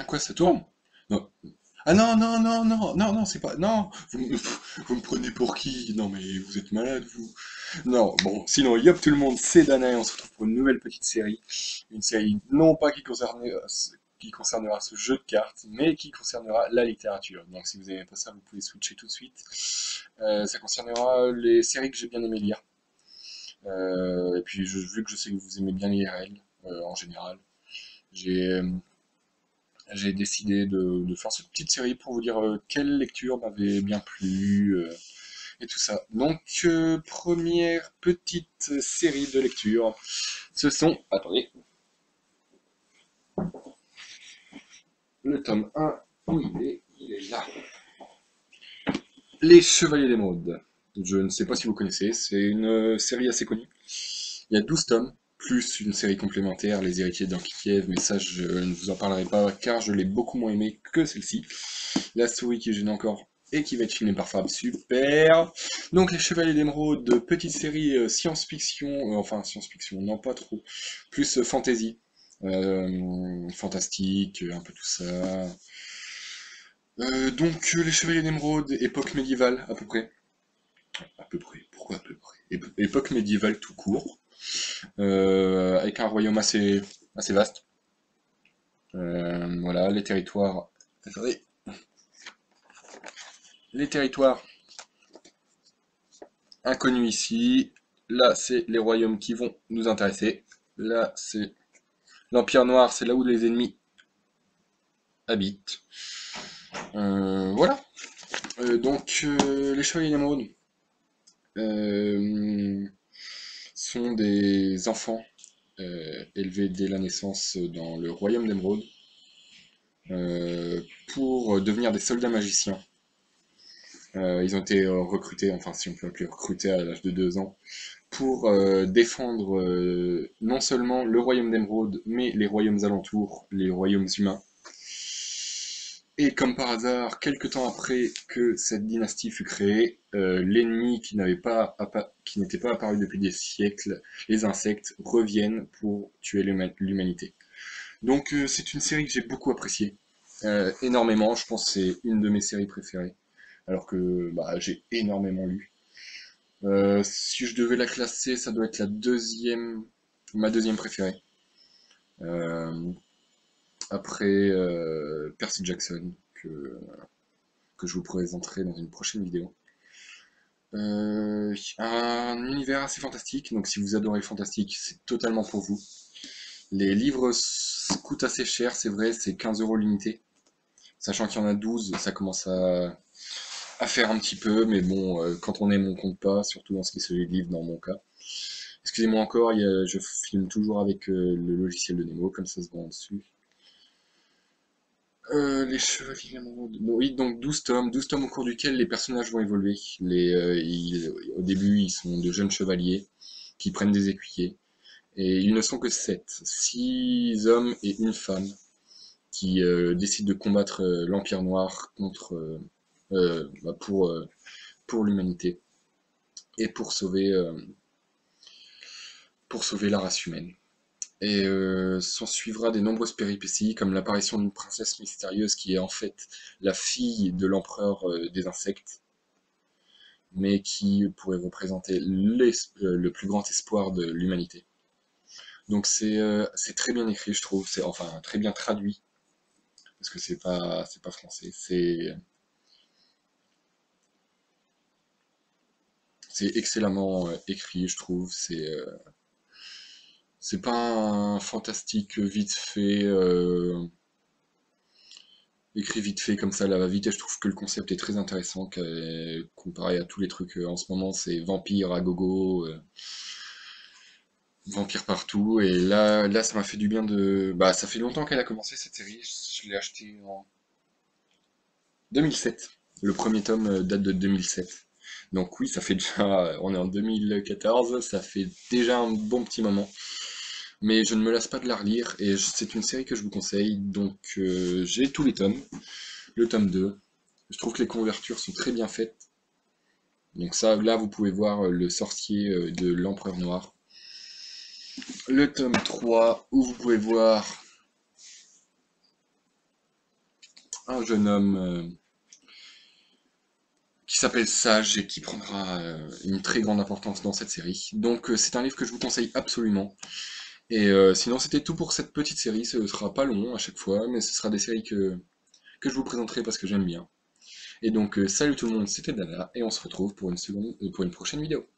Ah quoi, ça tourne? Non. Ah non, non, non, non, non, non, c'est pas... Non, vous me prenez pour qui? Non mais vous êtes malade, vous. Non, bon, sinon, yop tout le monde, c'est Dana et on se retrouve pour une nouvelle petite série. Une série non pas qui concernera ce jeu de cartes, mais qui concernera la littérature. Donc si vous n'aimez pas ça, vous pouvez switcher tout de suite. Ça concernera les séries que j'ai bien aimé lire. Et puis vu que je sais que vous aimez bien les IRL, en général, j'ai j'ai décidé de faire cette petite série pour vous dire quelle lecture m'avait bien plu et tout ça. Donc, première petite série de lecture, ce sont, attendez, le tome 1, où il est là. Les Chevaliers d'Émeraude. Je ne sais pas si vous connaissez, c'est une série assez connue. Il y a 12 tomes, plus une série complémentaire, Les Héritiers d'Ankh-Kiev, mais ça je ne vous en parlerai pas car je l'ai beaucoup moins aimé que celle-ci. La souris qui gêne encore et qui va être filmée par Fab, super. Donc les Chevaliers d'Émeraude, petite série science-fiction, enfin science-fiction, non pas trop, plus fantasy, fantastique, un peu tout ça. Donc les Chevaliers d'Émeraude, époque médiévale à peu près. À peu près, pourquoi à peu près? Époque médiévale tout court, avec un royaume assez vaste. Voilà, les territoires. Attendez. Les territoires inconnus ici. Là, c'est les royaumes qui vont nous intéresser. Là, c'est l'Empire Noir, c'est là où les ennemis habitent. Voilà. Les Chevaliers d'Émeraude euh, sont des enfants élevés dès la naissance dans le royaume d'Émeraude pour devenir des soldats magiciens. Ils ont été recrutés, enfin si on peut appeler recrutés à l'âge de 2 ans, pour défendre non seulement le royaume d'Émeraude, mais les royaumes alentours, les royaumes humains. Et comme par hasard, quelques temps après que cette dynastie fut créée, l'ennemi qui n'était pas apparu depuis des siècles, les insectes, reviennent pour tuer l'humanité. Donc c'est une série que j'ai beaucoup appréciée, énormément. Je pense que c'est une de mes séries préférées, alors que bah, j'ai énormément lu. Si je devais la classer, ça doit être ma deuxième préférée. Euh, Après Percy Jackson, que je vous présenterai dans une prochaine vidéo. Un univers assez fantastique, donc si vous adorez le fantastique, c'est totalement pour vous. Les livres coûtent assez cher, c'est vrai, c'est 15 € l'unité. Sachant qu'il y en a 12, ça commence à faire un petit peu, mais bon, quand on aime, on compte pas, surtout dans ce qui se livre dans mon cas. Excusez-moi encore, je filme toujours avec le logiciel de Nemo, comme ça se voit en dessus. Les Chevaliers d'Émeraude. Oui, donc 12 tomes au cours duquel les personnages vont évoluer. Au début, ils sont de jeunes chevaliers qui prennent des écuyers. Et ils ne sont que 7. 6 hommes et une femme qui décident de combattre l'Empire Noir pour l'humanité et pour sauver la race humaine. Et s'en suivra des nombreuses péripéties, comme l'apparition d'une princesse mystérieuse qui est en fait la fille de l'empereur des insectes, mais qui pourrait représenter le plus grand espoir de l'humanité. Donc c'est très bien écrit, je trouve, c'est enfin très bien traduit, parce que c'est pas français, c'est excellemment écrit, je trouve, c'est pas un fantastique vite fait. Écrit vite fait comme ça, la va-vite, et je trouve que le concept est très intéressant, comparé à tous les trucs en ce moment, c'est vampire à gogo, vampire partout, et là, ça m'a fait du bien de... Bah, ça fait longtemps qu'elle a commencé cette série, je l'ai acheté en 2007. Le premier tome date de 2007. Donc oui, ça fait déjà... On est en 2014, ça fait déjà un bon petit moment. Mais je ne me lasse pas de la relire, et c'est une série que je vous conseille, donc j'ai tous les tomes. Le tome 2. Je trouve que les couvertures sont très bien faites. Donc ça, là, vous pouvez voir le sorcier de l'Empereur Noir. Le tome 3, où vous pouvez voir un jeune homme qui s'appelle Sage et qui prendra une très grande importance dans cette série. Donc c'est un livre que je vous conseille absolument. Et sinon c'était tout pour cette petite série, ce sera pas long à chaque fois, mais ce sera des séries que je vous présenterai parce que j'aime bien. Et donc salut tout le monde, c'était Dada, et on se retrouve pour une prochaine vidéo.